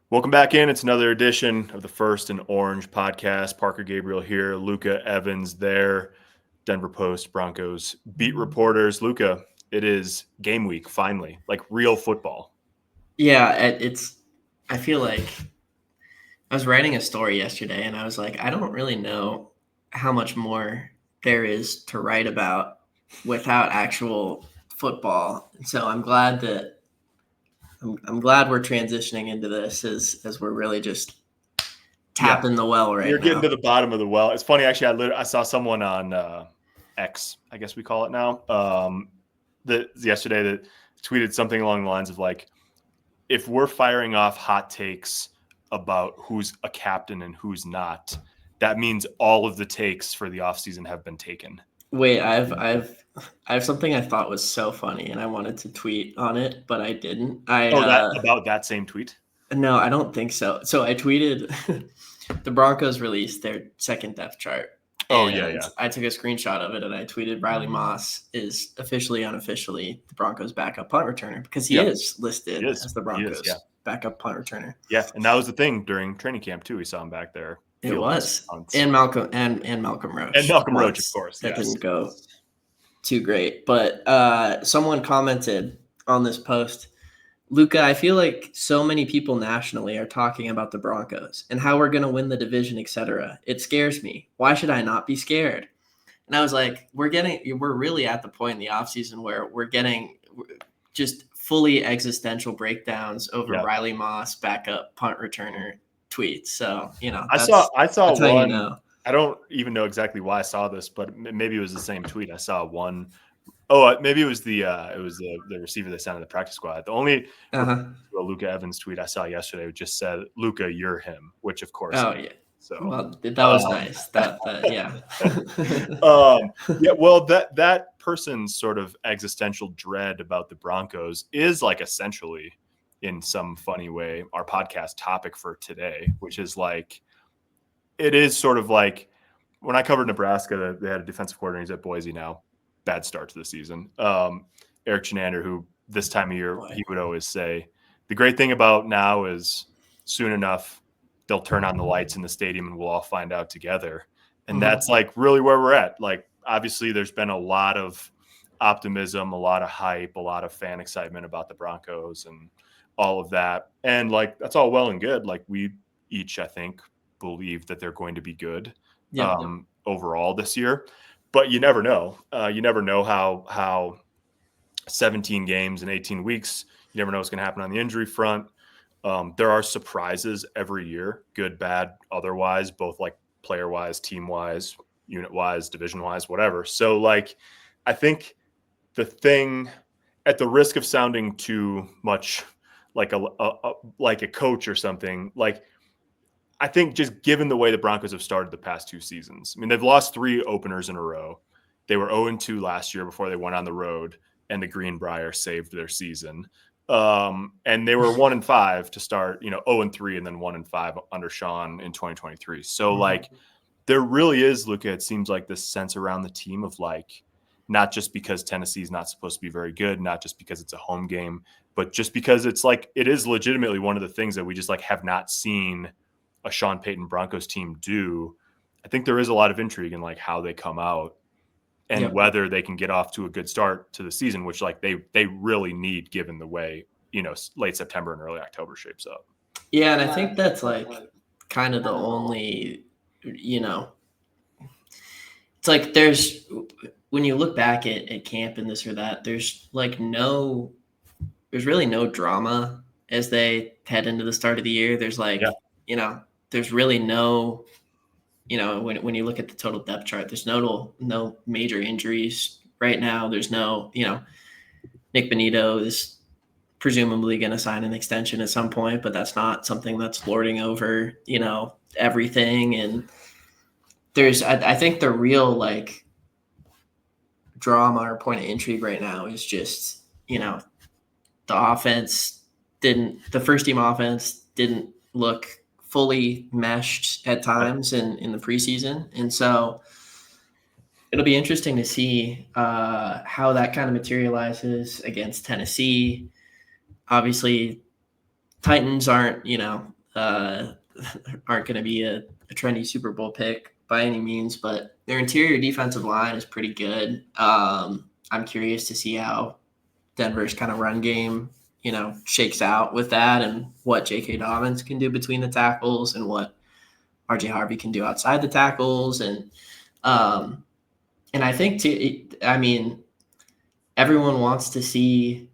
Welcome back in. It's another edition of the First and Orange podcast. Parker Gabriel here, Luca Evans there, Denver Post Broncos beat reporters. Luca, it is game week finally, like real football. Yeah, I feel like I was writing a story yesterday and I was like, I don't really know how much more there is to write about without actual football. And so I'm glad we're transitioning into this as we're really just tapping the well right now. You're getting to the bottom of the well. It's funny, actually. I saw someone on X, I guess we call it now, yesterday that tweeted something along the lines of like, if we're firing off hot takes about who's a captain and who's not, that means all of the takes for the offseason have been taken. Wait, I have something I thought was so funny and I wanted to tweet on it, but I didn't. About that same tweet? No, I don't think so. So I tweeted the Broncos released their second depth chart. Oh, yeah. I took a screenshot of it and I tweeted Riley Moss is officially, unofficially the Broncos' backup punt returner because he is listed as the Broncos' backup punt returner. Yeah, and that was the thing during training camp too. We saw him back there. It was, and Malcolm Roach, and Malcolm Roach, of course. That didn't go too great, but someone commented on this post. Luca, I feel like so many people nationally are talking about the Broncos and how we're going to win the division, etc. It scares me. Why should I not be scared? And I was like, we're really at the point in the offseason where we're getting just fully existential breakdowns over Riley Moss, backup punt returner tweets. So, I saw one. I don't even know exactly why I saw this, but maybe it was the same tweet. I saw one. Oh, maybe it was the receiver they sent in the practice squad. The only Luca Evans tweet I saw yesterday just said, "Luca, you're him," which of course. Oh yeah. So that was nice. Yeah. Well, that person's sort of existential dread about the Broncos is like essentially, in some funny way, our podcast topic for today, which is like, it is sort of like when I covered Nebraska, they had a defensive coordinator. He's at Boise now. Bad start to the season. Eric Chenander, who this time of year, he would always say, the great thing about now is soon enough, they'll turn on the lights in the stadium and we'll all find out together. And that's like really where we're at. Like, obviously there's been a lot of optimism, a lot of hype, a lot of fan excitement about the Broncos and all of that. And like, that's all well and good. Like, we each, I think, believe that they're going to be good overall this year. But you never know. You never know how 17 games in 18 weeks, you never know what's going to happen on the injury front. There are surprises every year, good, bad, otherwise, both like player-wise, team-wise, unit-wise, division-wise, whatever. So, like, I think the thing, at the risk of sounding too much like a coach or something, like, I think just given the way the Broncos have started the past two seasons, I mean, they've lost 3 openers in a row. They were 0-2 last year before they went on the road, and the Greenbrier saved their season. And they were 1-5 to start, 0-3 and then 1-5 under Sean in 2023. So like, there really is, Luca, it seems like this sense around the team of like, not just because Tennessee's not supposed to be very good, not just because it's a home game, but just because it's like, it is legitimately one of the things that we just like have not seen a Sean Payton Broncos team do. I think there is a lot of intrigue in like how they come out and whether they can get off to a good start to the season, which like they really need given the way, late September and early October shapes up. Yeah. And I think that's like kind of the only, it's like when you look back at camp and this or that, there's really no drama as they head into the start of the year. There's like, there's really no, when you look at the total depth chart, there's no major injuries right now. There's no, Nick Bonito is presumably going to sign an extension at some point, but that's not something that's lording over, everything. And I think the real like drama or point of intrigue right now is just, the first team offense didn't look fully meshed at times in the preseason. And so it'll be interesting to see how that kind of materializes against Tennessee. Obviously, Titans aren't, aren't going to be a trendy Super Bowl pick by any means, but their interior defensive line is pretty good. I'm curious to see how Denver's kind of run game, shakes out with that, and what J.K. Dobbins can do between the tackles and what R.J. Harvey can do outside the tackles. And I think, too, everyone wants to see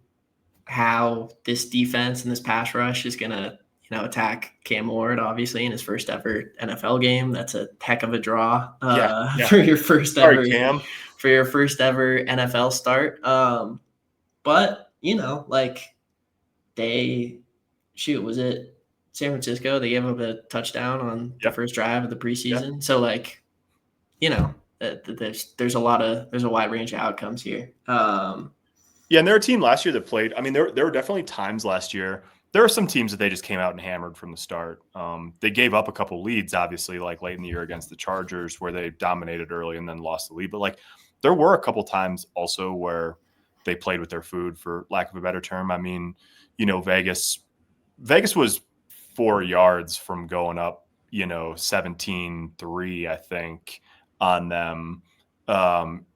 how this defense and this pass rush is going to, attack Cam Ward, obviously, in his first ever NFL game. That's a heck of a draw for your first ever NFL start. But, was it San Francisco? They gave up a touchdown on the first drive of the preseason. Yep. So, there's a wide range of outcomes here. And they're a team last year that played. I mean, there were definitely times last year. There were some teams that they just came out and hammered from the start. They gave up a couple leads, obviously, like late in the year against the Chargers, where they dominated early and then lost the lead. But there were a couple times also where they played with their food, for lack of a better term. I mean, Vegas was 4 yards from going up, 17-3, I think, on them.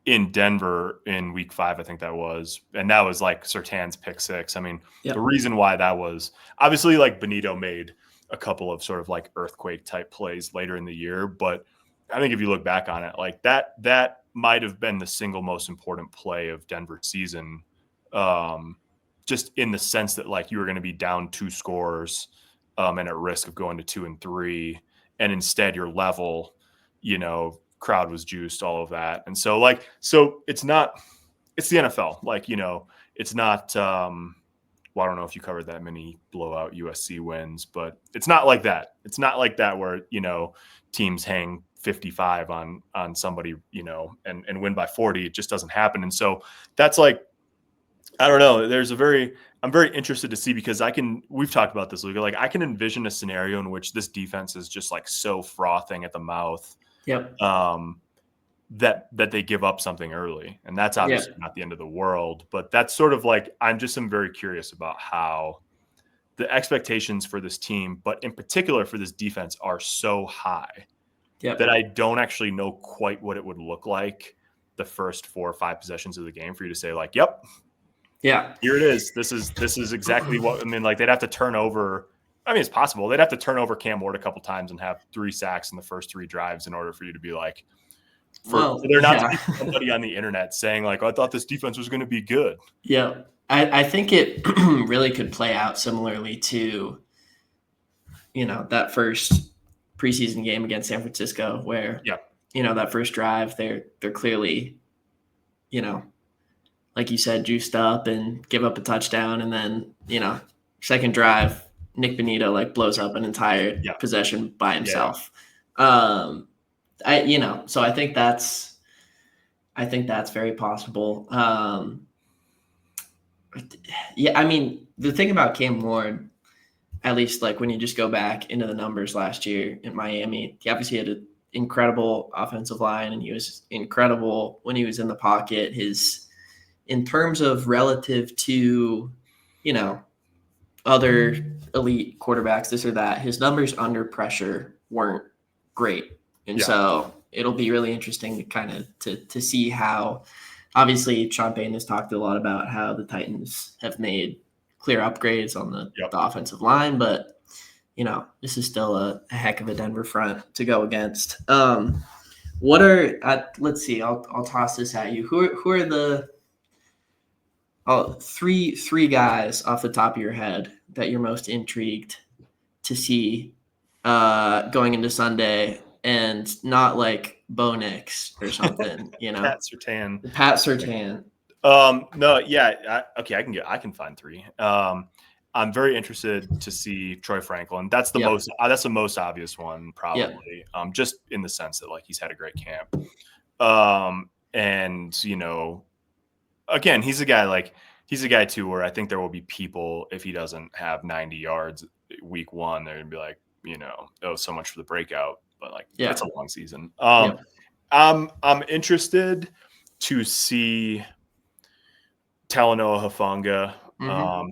In Denver in week 5, I think that was. And that was like Surtain's pick 6. I mean, The reason why that was obviously Benito made a couple of sort of earthquake type plays later in the year. But I think if you look back on it, that might have been the single most important play of Denver's season. Just in the sense that you were going to be down 2 scores and at risk of going to 2 and 3. And instead you're level, crowd was juiced, all of that. And so it's the NFL, it's not, I don't know if you covered that many blowout USC wins, but it's not like that. It's not like that where, teams hang 55 on somebody, and win by 40. It just doesn't happen. And so that's I don't know. I'm very interested to see, because we've talked about this, Luca, I can envision a scenario in which this defense is just so frothing at the mouth. Yep. That they give up something early, and that's obviously not the end of the world, but that's sort of I'm very curious about how the expectations for this team, but in particular for this defense, are so high that I don't actually know quite what it would look like the first 4 or 5 possessions of the game for you to say yep, here it is. This is exactly what, they'd have to turn over. It's possible. They'd have to turn over Cam Ward a couple times and have 3 sacks in the first 3 drives in order for you to be for there not to be somebody on the internet saying I thought this defense was going to be good. Yeah. I think it really could play out similarly to, that first preseason game against San Francisco, where, that first drive, they're clearly, like you said, juiced up and give up a touchdown. And then, second drive, Nick Bonito blows up an entire possession by himself. So I think that's very possible. The thing about Cam Ward, at least when you just go back into the numbers last year in Miami, he obviously had an incredible offensive line, and he was incredible when he was in the pocket. In terms of relative to, other elite quarterbacks, this or that, his numbers under pressure weren't great. And so it'll be really interesting to kind of to see how, obviously Sean Payton has talked a lot about how the Titans have made clear upgrades on the offensive line, but this is still a heck of a Denver front to go against. Let's see, I'll toss this at you. Who are the three guys off the top of your head that you're most intrigued to see going into Sunday, and not Bo Nix or something, Pat Surtain. No, I can find 3. I'm very interested to see Troy Franklin. That's the most obvious one, probably. Just in the sense that he's had a great camp. And again, he's a guy too, where I think there will be people, if he doesn't have 90 yards week 1, they're gonna be so much for the breakout, but it's a long season. I'm interested to see Talanoa Hufanga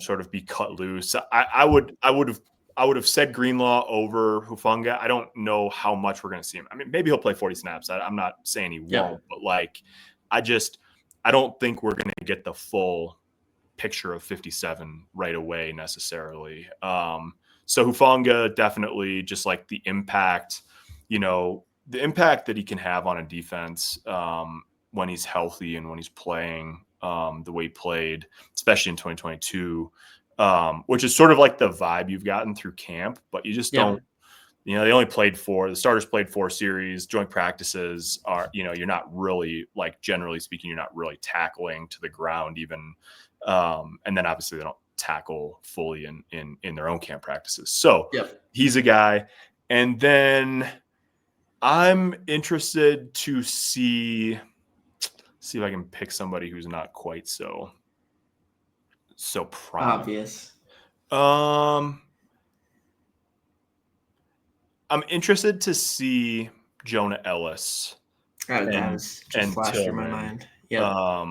sort of be cut loose. I would have I would have said Greenlaw over Hufanga. I don't know how much we're going to see him. I mean, maybe he'll play 40 snaps. I'm not saying he won't, but like, I don't think we're going to get the full picture of 57 right away necessarily. So Hufanga definitely just like the impact, the impact that he can have on a defense when he's healthy and when he's playing the way he played, especially in 2022. Which is sort of like the vibe you've gotten through camp, but you just don't, they only the starters played 4 series, joint practices are, you're not really, like, generally speaking, you're not really tackling to the ground even. And then obviously they don't tackle fully in their own camp practices. So he's a guy. And then I'm interested to see if I can pick somebody who's not quite so prominent. Obvious. I'm interested to see Jonah Ellis. That was just flashed through my mind. Yeah.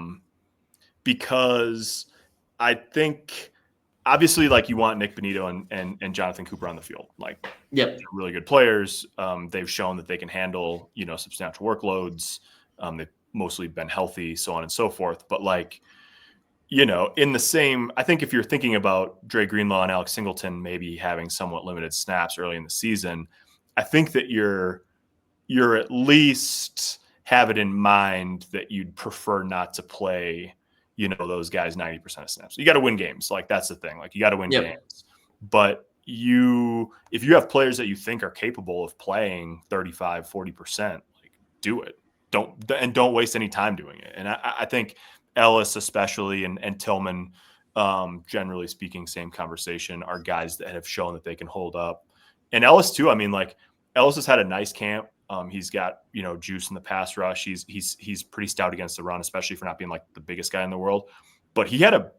Because I think obviously, like, you want Nick Bonito and Jonathan Cooper on the field. Like, they're really good players. They've shown that they can handle, substantial workloads. They've mostly been healthy, so on and so forth. But like, in the same, I think if you're thinking about Dre Greenlaw and Alex Singleton maybe having somewhat limited snaps early in the season, I think that you're at least have it in mind that you'd prefer not to play, those guys 90% of snaps. You got to win games. Like, that's the thing. Like, you got to win games. But if you have players that you think are capable of playing 35, 40%, like, do it. Don't waste any time doing it. And I think Ellis especially and Tillman, generally speaking, same conversation, are guys that have shown that they can hold up. And Ellis too. I mean, like, Ellis has had a nice camp. He's got, juice in the pass rush. He's pretty stout against the run, especially for not being like the biggest guy in the world. But he had a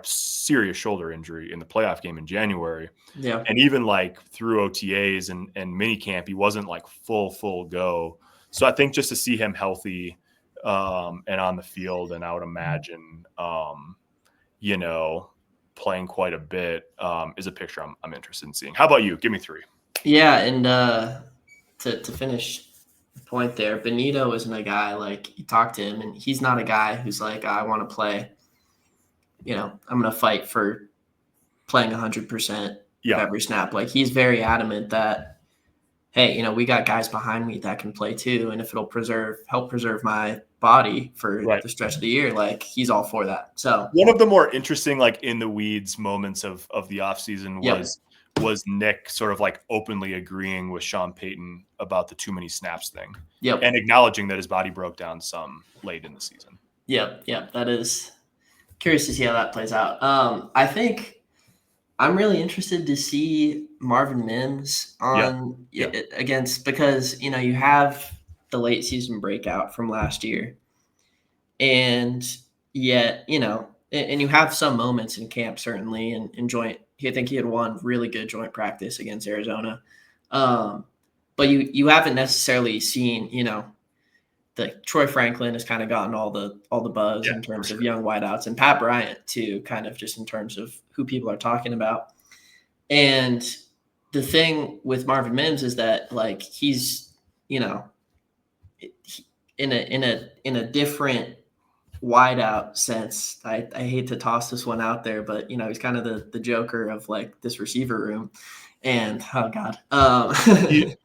serious shoulder injury in the playoff game in January. Yeah. And even like through OTAs and mini camp, he wasn't like full go. So I think just to see him healthy and on the field, and I would imagine, playing quite a bit is a picture I'm interested in seeing. How about you? Give me 3. Yeah, and to finish the point there, Benito isn't a guy, like, you talk to him, and he's not a guy who's like, I want to play, I'm going to fight for playing 100% of every snap. Like, he's very adamant that, hey, we got guys behind me that can play too, and if it'll help preserve my body for the stretch of the year, like, he's all for that. So one of the more interesting, like, in the weeds moments of the offseason was Nick sort of like openly agreeing with Sean Payton about the too many snaps thing. And acknowledging that his body broke down some late in the season. That is curious to see how that plays out. I think I'm really interested to see Marvin Mims against, because, you have the late season breakout from last year, and yet, and you have some moments in camp, certainly, and joint. I think he had one really good joint practice against Arizona. But you haven't necessarily seen, the Troy Franklin has kind of gotten all the buzz in terms of young wideouts, and Pat Bryant too, kind of just in terms of who people are talking about. And the thing with Marvin Mims is that, like, he's, in a different wideout sense. I hate to toss this one out there, but he's kind of the Joker of, like, this receiver room. And oh god,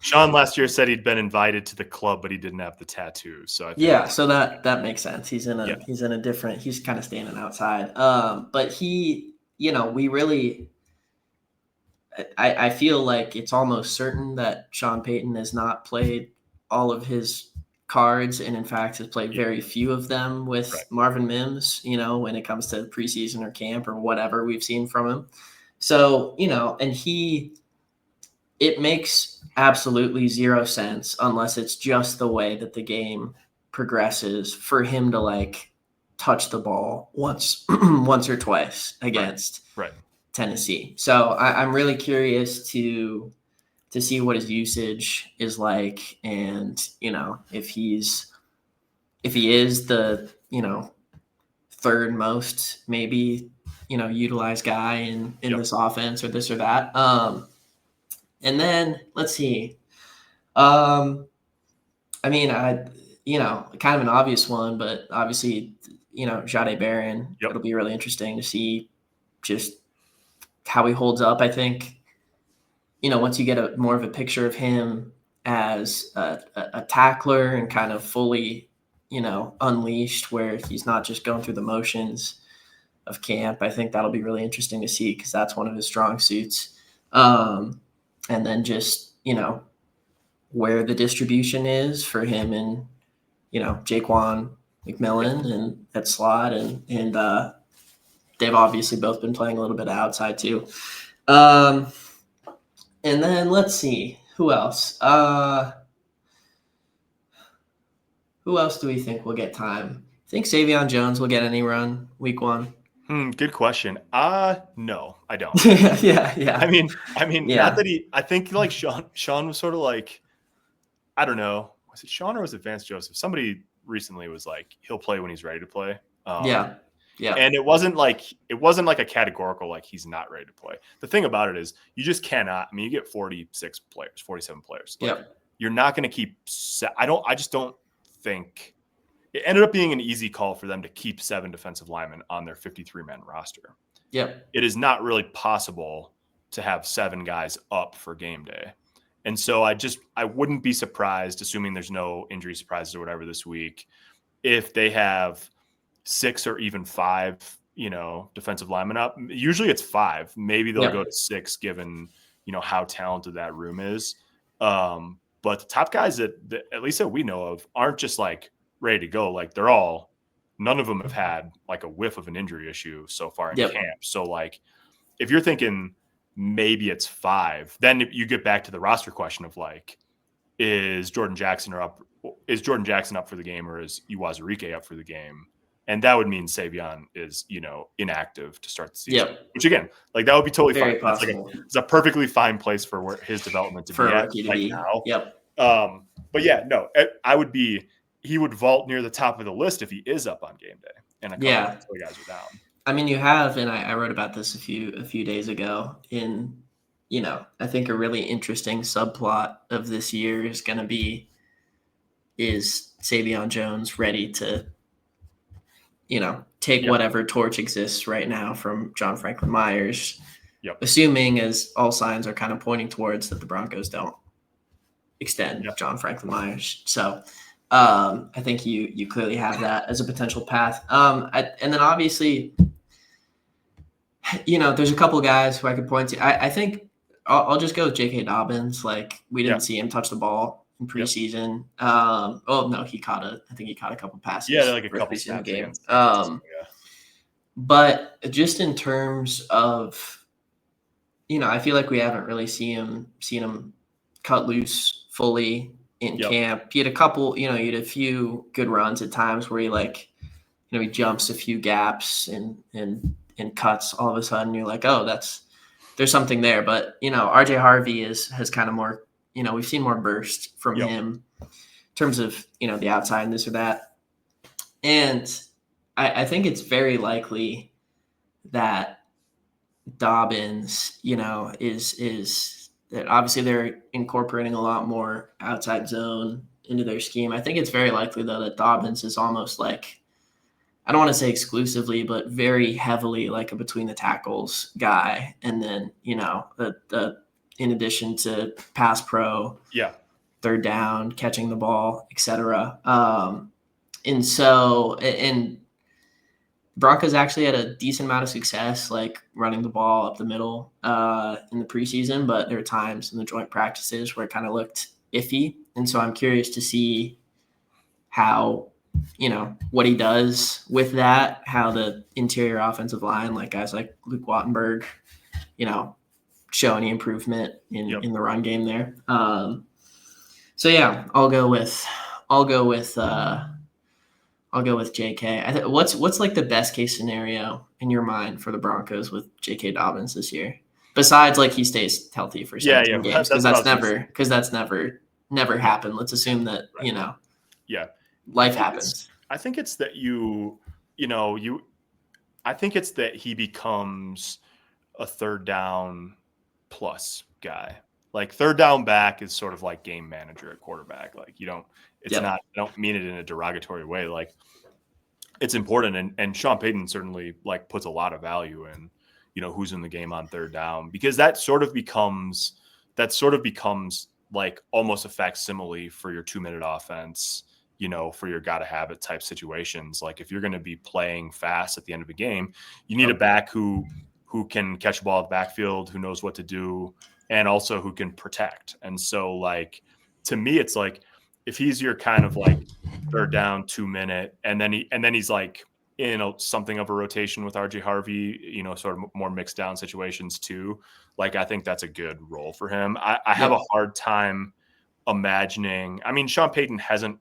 Sean last year said he'd been invited to the club, but he didn't have the tattoo. So so that makes sense. He's in a different. He's kind of standing outside. But he, we really. I feel like it's almost certain that Sean Payton has not played all of his cards, and in fact has played very few of them with Marvin Mims, when it comes to preseason or camp or whatever we've seen from him. So, and it makes absolutely zero sense unless it's just the way that the game progresses for him to, like, touch the ball once or twice against Tennessee. So I'm really curious to see what his usage is like, and if he is the third most maybe utilize guy in Yep. this offense or this or that. And then let's see. I mean, kind of an obvious one, but obviously, Jade Barron. Yep. It'll be really interesting to see just how he holds up. I think, once you get more of a picture of him as a tackler and kind of fully, unleashed, where he's not just going through the motions of camp, I think that'll be really interesting to see because that's one of his strong suits. And then just, where the distribution is for him and, Jaquan McMillan and at slot and they've obviously both been playing a little bit outside too. And then let's see who else. Who else do we think will get time? Think Savion Jones will get any run week 1? Good question. No, I don't. yeah. I mean, not that I think like Sean was sort of like, I don't know. Was it Sean or was it Vance Joseph? Somebody recently was like, he'll play when he's ready to play. Yeah. And it wasn't like a categorical, like he's not ready to play. The thing about it is you just cannot, you get 47 players. Like, you're not going to keep, I just don't think it ended up being an easy call for them to keep 7 defensive linemen on their 53-man roster. Yep. It is not really possible to have 7 guys up for game day. And so I wouldn't be surprised, assuming there's no injury surprises or whatever this week, if they have 6 or even 5, defensive linemen up. Usually it's 5. Maybe they'll go to 6 given, how talented that room is. But the top guys that at least that we know of aren't just like ready to go. Like none of them have had like a whiff of an injury issue so far in camp. So like if you're thinking maybe it's 5, then you get back to the roster question of like, is Jordan Jackson up for the game or is Uwazurike up for the game? And that would mean Savion is, inactive to start the season. Yep. Which again, like that would be totally Very fine. It's a perfectly fine place for his development to be at now. Yep. But yeah, no, he would vault near the top of the list if he is up on game day and a couple of the guys are down. I mean, you have, and I wrote about this a few days ago in, I think a really interesting subplot of this year is going to be, is Savion Jones ready to, take whatever torch exists right now from John Franklin Myers, assuming as all signs are kind of pointing towards that the Broncos don't extend John Franklin Myers. So I think you clearly have that as a potential path. And then obviously, there's a couple of guys who I could point to. I think I'll just go with J.K. Dobbins. Like we didn't see him touch the ball in preseason. I think he caught a couple passes. Yeah, like a couple snaps in the game. But just in terms of, I feel like we haven't really seen him cut loose fully in camp. He had a couple, he had a few good runs at times where he he jumps a few gaps and cuts. All of a sudden you're like, oh, there's something there. But, RJ Harvey has kind of more, we've seen more burst from him in terms of, the outside and this or that. And I think it's very likely that Dobbins, is that obviously they're incorporating a lot more outside zone into their scheme. I think it's very likely, though, that Dobbins is almost like, I don't want to say exclusively, but very heavily like a between the tackles guy. And then, the in addition to pass pro, third down, catching the ball, etc. And Broncos actually had a decent amount of success, like running the ball up the middle in the preseason, but there were times in the joint practices where it kind of looked iffy. And so I'm curious to see how, what he does with that, how the interior offensive line, like guys like Luke Wattenberg, show any improvement in the run game there. So yeah, I'll go with JK. What's like the best case scenario in your mind for the Broncos with JK Dobbins this year? Besides, like he stays healthy for 17 games, because that's never happened. Let's assume that life happens. I think it's that I think it's that he becomes a third down plus guy. Like third down back is sort of like game manager at quarterback. Like it's not, I don't mean it in a derogatory way. Like it's important. And Sean Payton certainly like puts a lot of value in, who's in the game on third down, because that sort of becomes like almost a facsimile for your 2-minute offense, for your gotta have it type situations. Like if you're going to be playing fast at the end of a game, you need a back who can catch the ball at the backfield, who knows what to do, and also who can protect. And so like, to me, it's like, if he's your kind of like third down 2-minute, and then he's like in something of a rotation with RJ Harvey, sort of more mixed down situations too. Like, I think that's a good role for him. I have a hard time imagining. I mean, Sean Payton hasn't,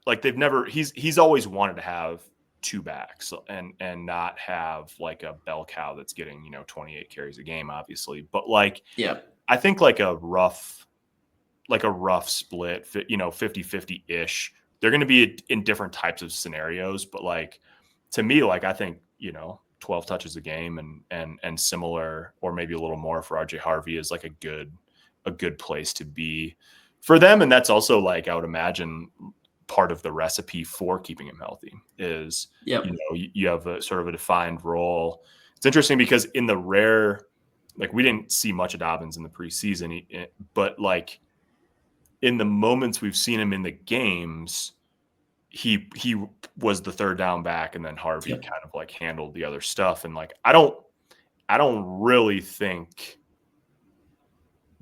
like, he's always wanted to have two backs and not have like a bell cow that's getting, 28 carries a game, obviously. But like, I think like a rough split, 50-50 ish. They're going to be in different types of scenarios, but like, to me, like, I think, 12 touches a game and similar, or maybe a little more for RJ Harvey is like a good place to be for them. And that's also like, I would imagine, part of the recipe for keeping him healthy is, you have a sort of a defined role. It's interesting because in the rare, like, we didn't see much of Dobbins in the preseason, but like in the moments we've seen him in the games, he was the third down back, and then Harvey kind of like handled the other stuff. And like, I don't really think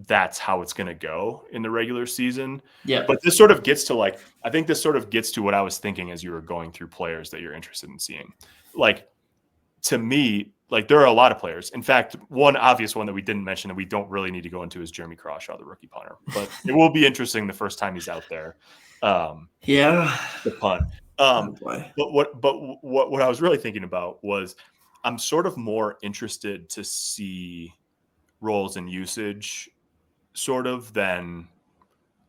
that's how it's going to go in the regular season. But this sort of gets to like, I think this sort of gets to what I was thinking as you were going through players that you're interested in seeing. Like, to me, like, there are a lot of players. In fact, one obvious one that we didn't mention that we don't really need to go into is Jeremy Crawshaw, the rookie punter. But it will be interesting the first time he's out there. The punt. But what I was really thinking about was, I'm sort of more interested to see roles and usage sort of than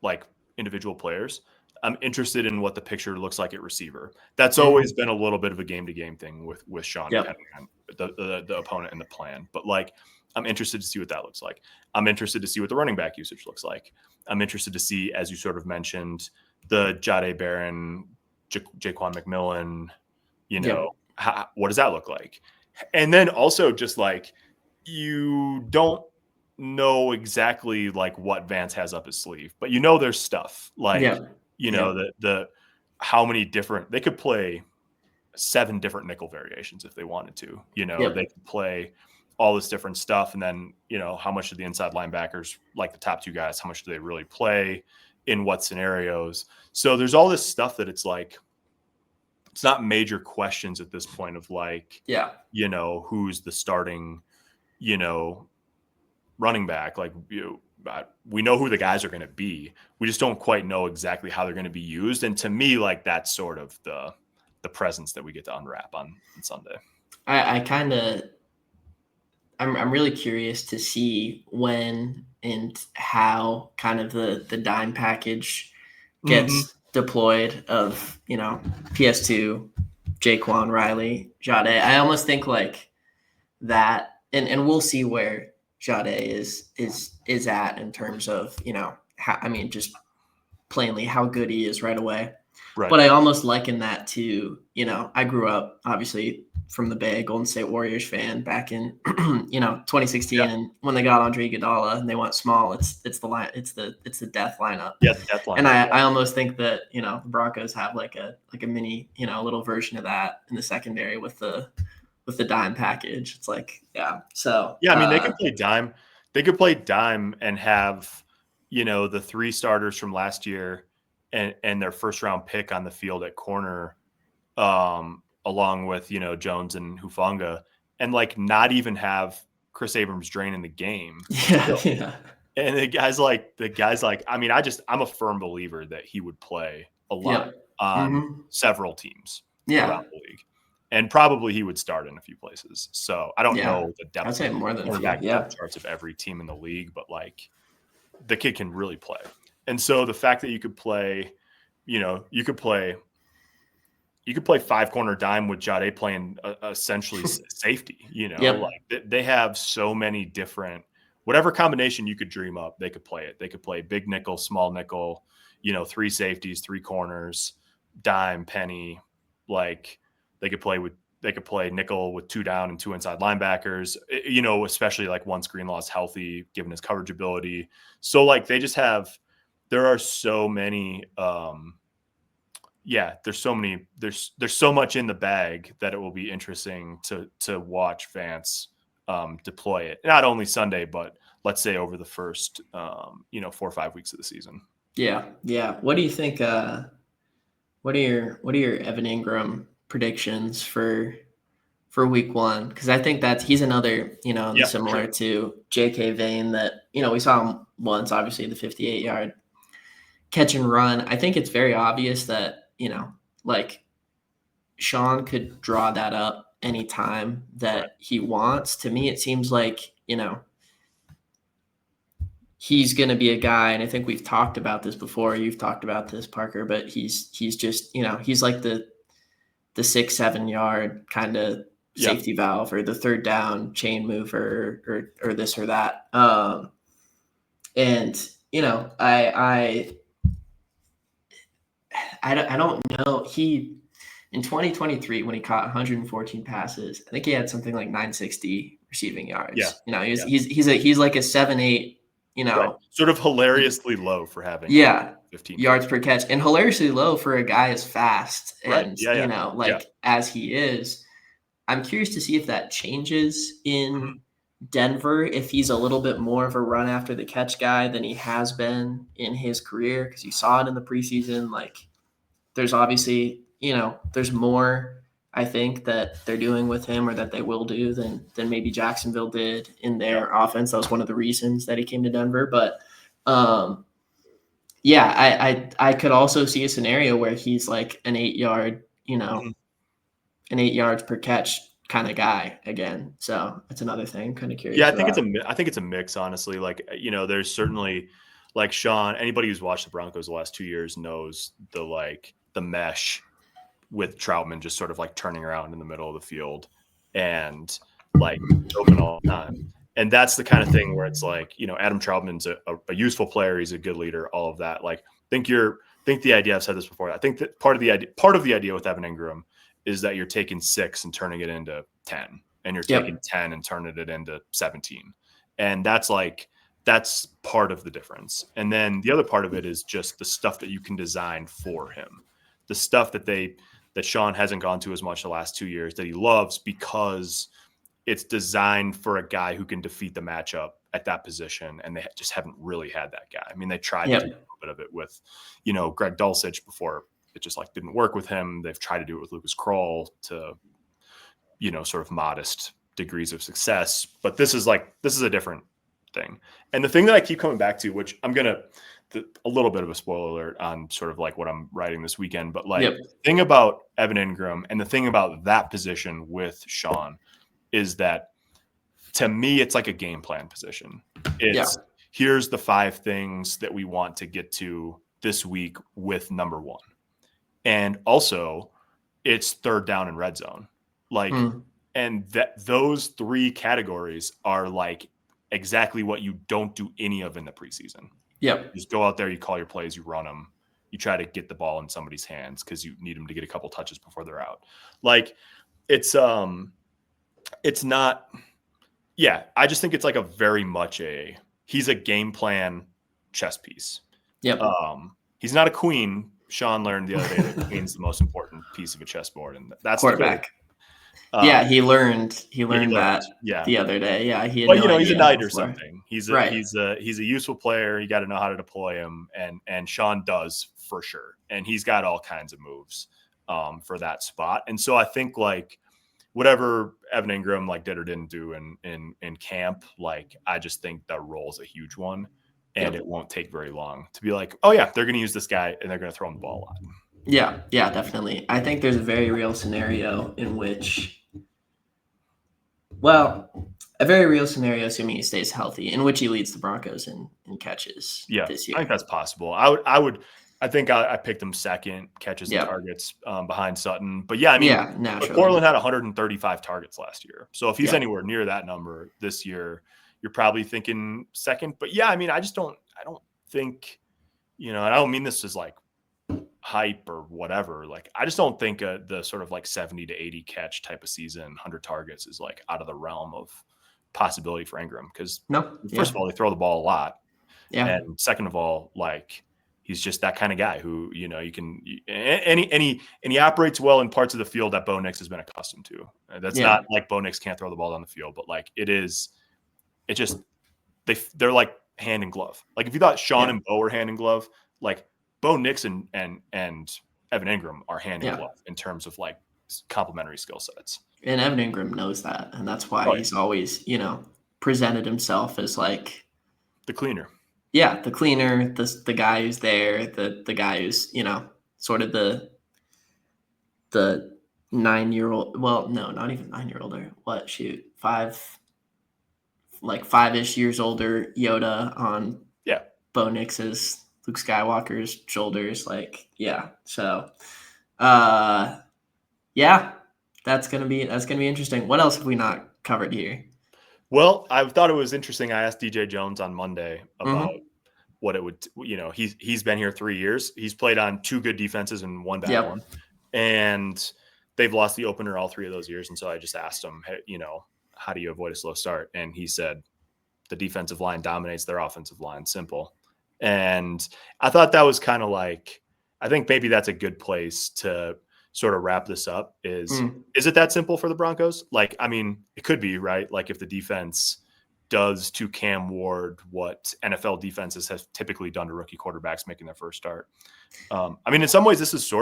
like individual players. I'm interested in what the picture looks like at receiver. That's always been a little bit of a game-to-game thing with Sean, depending on the opponent and the plan. But like, I'm interested to see what that looks like. I'm interested to see what the running back usage looks like. I'm interested to see, as you sort of mentioned, the Jahdae Barron, Jaquan McMillan, what does that look like? And then also just like, you don't know exactly like what Vance has up his sleeve, but there's stuff like, the how many different, they could play 7 different nickel variations if they wanted to, they could play all this different stuff. And then, how much do the inside linebackers, like the top 2 guys, how much do they really play in what scenarios? So there's all this stuff that it's like, it's not major questions at this point of like, who's the starting, running back. Like, we know who the guys are going to be. We just don't quite know exactly how they're going to be used. And to me, like, that's sort of the presence that we get to unwrap on Sunday. I'm really curious to see when and how kind of the dime package gets deployed of, PS2, Jaquan, Riley, Jahdae. I almost think like that, and we'll see where Jahdae is at in terms of, just plainly how good he is right away. Right. But I almost liken that to, I grew up obviously from the Bay, Golden State Warriors fan back in 2016, and when they got Andre Iguodala and they went small, it's the death lineup. Yeah, the death lineup. And I almost think that the Broncos have like a mini little version of that in the secondary with the dime package. It's like, so I mean, they could play dime. They could play dime and have the 3 starters from last year and their first round pick on the field at corner, along with, Jones and Hufanga, and like not even have Chris Abrams-Drain in the game. And the guys like, I mean, I'm a firm believer that he would play a lot on several teams around the league, and probably he would start in a few places. So I don't know the depth. I'd say more than depth charts of every team in the league, but like, the kid can really play. And so the fact that you could play you could play 5-corner dime with Jade playing essentially safety. Yep. Like they have so many different, whatever combination you could dream up, they could play it. They could play big nickel, small nickel, 3 safeties, 3 corners, dime, penny. Like they could play nickel with 2 down and 2 inside linebackers, especially like once Greenlaw's healthy, given his coverage ability. So like there are so many, there's so much in the bag that it will be interesting to watch Vance deploy it. Not only Sunday, but let's say over the first 4 or 5 weeks of the season. Yeah. Yeah. What do you think? What are your Evan Ingram predictions for week 1? Because I think that he's another, similar to J.K. Vane that, we saw him once, obviously the 58-yard catch and run. I think it's very obvious that, like Sean could draw that up anytime that he wants. To me, it seems like, he's going to be a guy, and I think we've talked about this before. You've talked about this, Parker, but he's just, he's like the 6-7 yard kind of safety valve, or the third down chain mover, or this or that. And I don't know. He, in 2023, when he caught 114 passes, I think he had something like 960 receiving yards. Yeah. He's like a 7-8. Right. Sort of hilariously low for having 15 yards per catch, and hilariously low for a guy as fast and as he is. I'm curious to see if that changes in Denver, if he's a little bit more of a run after the catch guy than he has been in his career, because you saw it in the preseason. Like, there's obviously, there's more, I think, that they're doing with him, or that they will do, than maybe Jacksonville did in their offense. That was one of the reasons that he came to Denver. But I could also see a scenario where he's like an 8-yard, an 8 yards per catch kind of guy again. So that's another thing. Kind of curious. Yeah, I think it's a mix, honestly. Like, there's certainly, like, Sean, anybody who's watched the Broncos the last 2 years knows the mesh with Troutman just sort of like turning around in the middle of the field and like open all the time. And that's the kind of thing where it's like, Adam Troutman's a useful player. He's a good leader, all of that. Like, think the idea, I've said this before, I think that part of the idea with Evan Ingram is that you're taking 6 and turning it into 10, and you're taking 10 and turning it into 17. And that's part of the difference. And then the other part of it is just the stuff that you can design for him, the stuff that Sean hasn't gone to as much the last 2 years, that he loves because it's designed for a guy who can defeat the matchup at that position. And they just haven't really had that guy. I mean, they tried to do a little bit of it with, Greg Dulcich before. It just didn't work with him. They've tried to do it with Lucas Kroll to, sort of modest degrees of success. But this is a different thing. And the thing that I keep coming back to, which I'm going to, a little bit of a spoiler alert on sort of like what I'm writing this weekend, but the thing about Evan Ingram and the thing about that position with Sean is that, to me, it's like a game plan position. It's here's the 5 things that we want to get to this week with number 1. And also it's third down and red zone. And those 3 categories are like exactly what you don't do any of in the preseason. You just go out there, you call your plays, you run them, you try to get the ball in somebody's hands because you need them to get a couple touches before they're out. Like, it's not. Yeah, I just think it's like a very much he's a game plan chess piece. He's not a queen. Sean learned the other day that queen's the most important piece of a chessboard, and that's quarterback. He learned that the other day. Yeah, he had he's a knight or something. He's a useful player. You got to know how to deploy him, and Sean does for sure. And he's got all kinds of moves for that spot. And so I think like whatever Evan Ingram did or didn't do in camp, I just think that role is a huge one, and it won't take very long to be like, oh yeah, they're going to use this guy and they're going to throw him the ball a lot. Yeah, definitely. I think there's a very real scenario in which, assuming he stays healthy, in which he leads the Broncos in catches this year. I think that's possible. I I think I picked him second, catches and Yep. targets behind Sutton. But yeah, I mean, Yeah, naturally. Portland had 135 targets last year. So if he's Yep. anywhere near that number this year, you're probably thinking second. But yeah, I mean, I don't think, and I don't mean this as like hype or whatever. Like, I just don't think the sort of like 70 to 80 catch type of season, 100 targets is like out of the realm of possibility for Ingram. Because first of all, they throw the ball a lot. Yeah. And second of all, like, he's just that kind of guy who, you can, and he operates well in parts of the field that Bo Nix has been accustomed to. That's not like Bo Nix can't throw the ball down the field, but like they're like hand in glove. Like if you thought Sean and Bo were hand in glove, like Bo Nix and Evan Ingram are hand in glove in terms of like complementary skill sets. And Evan Ingram knows that. And that's why he's always, presented himself as like the cleaner. Yeah, the cleaner, the guy who's there, the guy who's, sort of the 9-year-old. Well, no, not even 9-year-old. Or what? Shoot, 5-ish years older Yoda on Bo Nix's, Luke Skywalker's shoulders. Like, yeah. So, that's gonna be interesting. What else have we not covered here? Well, I thought it was interesting. I asked DJ Jones on Monday about what it would, he's been here 3 years. He's played on 2 good defenses and 1 bad one. And they've lost the opener all 3 of those years. And so I just asked him, hey, how do you avoid a slow start? And he said, the defensive line dominates their offensive line. Simple. And I thought that was kind of like, I think maybe that's a good place to sort of wrap this up is it that simple for the Broncos? Like, I mean, it could be, right? Like if the defense does to Cam Ward what NFL defenses have typically done to rookie quarterbacks making their first start. I mean, in some ways, this is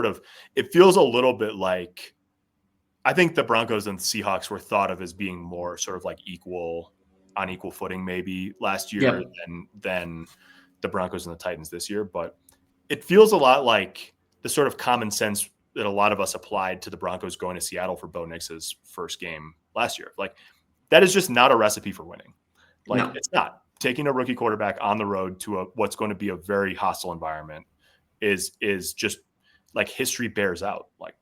it feels a little bit like, I think the Broncos and the Seahawks were thought of as being more sort of like on equal footing maybe last year than the Broncos and the Titans this year. But it feels a lot like the sort of common sense that a lot of us applied to the Broncos going to Seattle for Bo Nix's first game last year. Like, that is just not a recipe for winning. Like, it's not. Taking a rookie quarterback on the road to what's going to be a very hostile environment is just like history bears out. Like,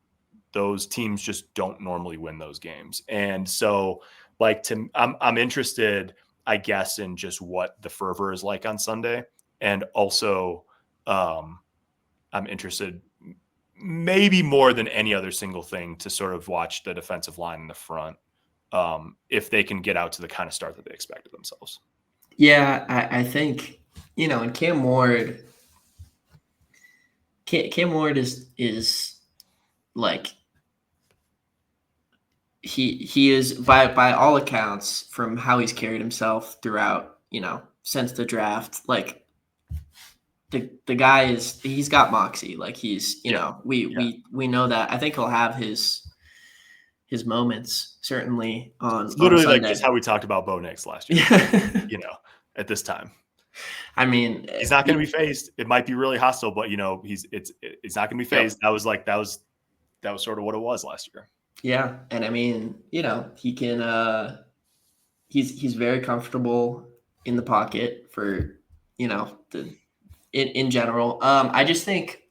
those teams just don't normally win those games. And so, like, I'm interested, I guess, in just what the fervor is like on Sunday. And also, I'm interested maybe more than any other single thing to sort of watch the defensive line in the front if they can get out to the kind of start that they expected themselves. Yeah, I think, and Cam Ward is like, he is by all accounts from how he's carried himself throughout, since the draft, like the guy he's got moxie. Like he's, we know that. I think he'll have his moments certainly on literally on like just how we talked about Bo Nix last year, at this time. I mean, he's not going to be phased. It might be really hostile, but he's not going to be phased. That was sort of what it was last year. Yeah. And I mean, he can, he's very comfortable in the pocket for, in general. I just think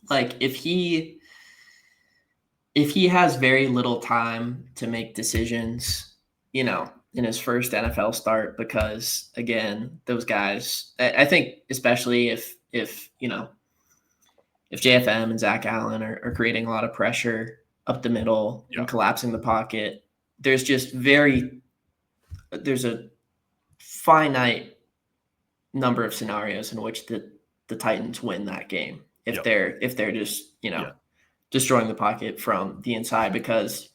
like if he has very little time to make decisions, in his first NFL start, because again, those guys, I think especially if JFM and Zach Allen are creating a lot of pressure up the middle and collapsing the pocket, there's a finite number of scenarios in which the Titans win that game if they're just destroying the pocket from the inside, because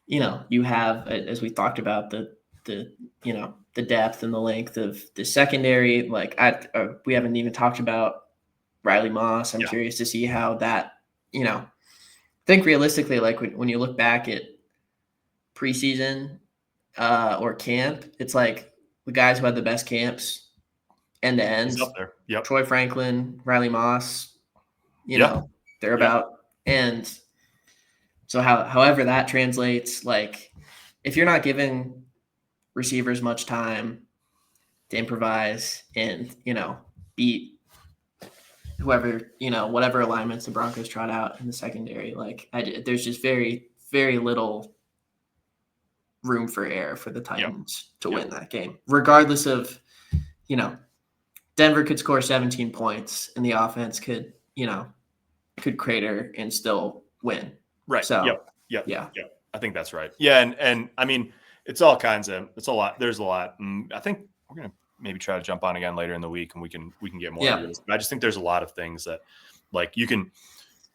you have, as we talked about, the depth and the length of the secondary. Like we haven't even talked about Riley Moss. I'm curious to see how that, I think realistically, like when you look back at preseason or camp, it's like the guys who had the best camps end to end. Troy Franklin, Riley Moss, they're about. And so however that translates, like if you're not giving receivers much time to improvise and, beat whoever, whatever alignments the Broncos trot out in the secondary. Like there's just very, very little room for error for the Titans to win that game, regardless of, Denver could score 17 points and the offense could crater and still win. Right. So, yeah. I think that's right. Yeah. And I mean, it's a lot. There's a lot. And I think we're going to maybe try to jump on again later in the week and we can get more into this. But I just think there's a lot of things that like you can,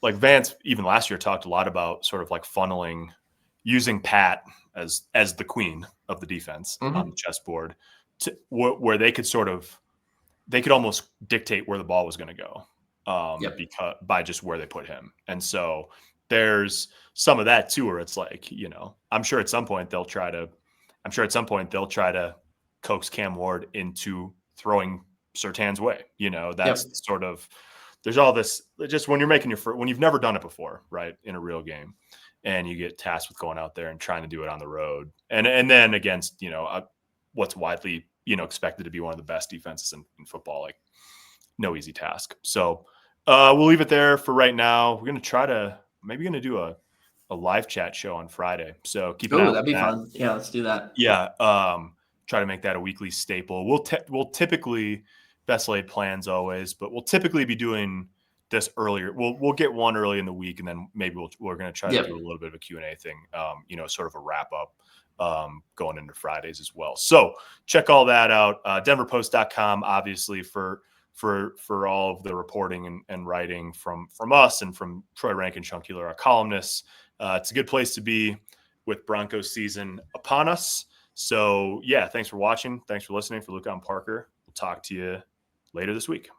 like Vance even last year talked a lot about sort of like funneling, using Pat as the queen of the defense on the chessboard to where they could almost dictate where the ball was going to go because by just where they put him. And so there's some of that too, where it's like, I'm sure at some point they'll try to coax Cam Ward into throwing Surtain's way. That's sort of, there's all this, just when you're making when you've never done it before, right, in a real game, and you get tasked with going out there and trying to do it on the road, and then against what's widely expected to be one of the best defenses in football, like no easy task. So we'll leave it there for right now. We're going to do a live chat show on Friday. So keep an eye out. That'd be fun. Yeah, let's do that. Yeah. Try to make that a weekly staple. We'll typically, best laid plans always, but we'll typically be doing this earlier. We'll get one early in the week, and then maybe we're going to try to do a little bit of a Q&A thing, sort of a wrap up going into Fridays as well. So check all that out. DenverPost.com, obviously, for all of the reporting and writing from us and from Troy Rankin Chunkular, our columnists. It's a good place to be with Broncos season upon us. So yeah, thanks for watching. Thanks for listening. For Luca and Parker, we'll talk to you later this week.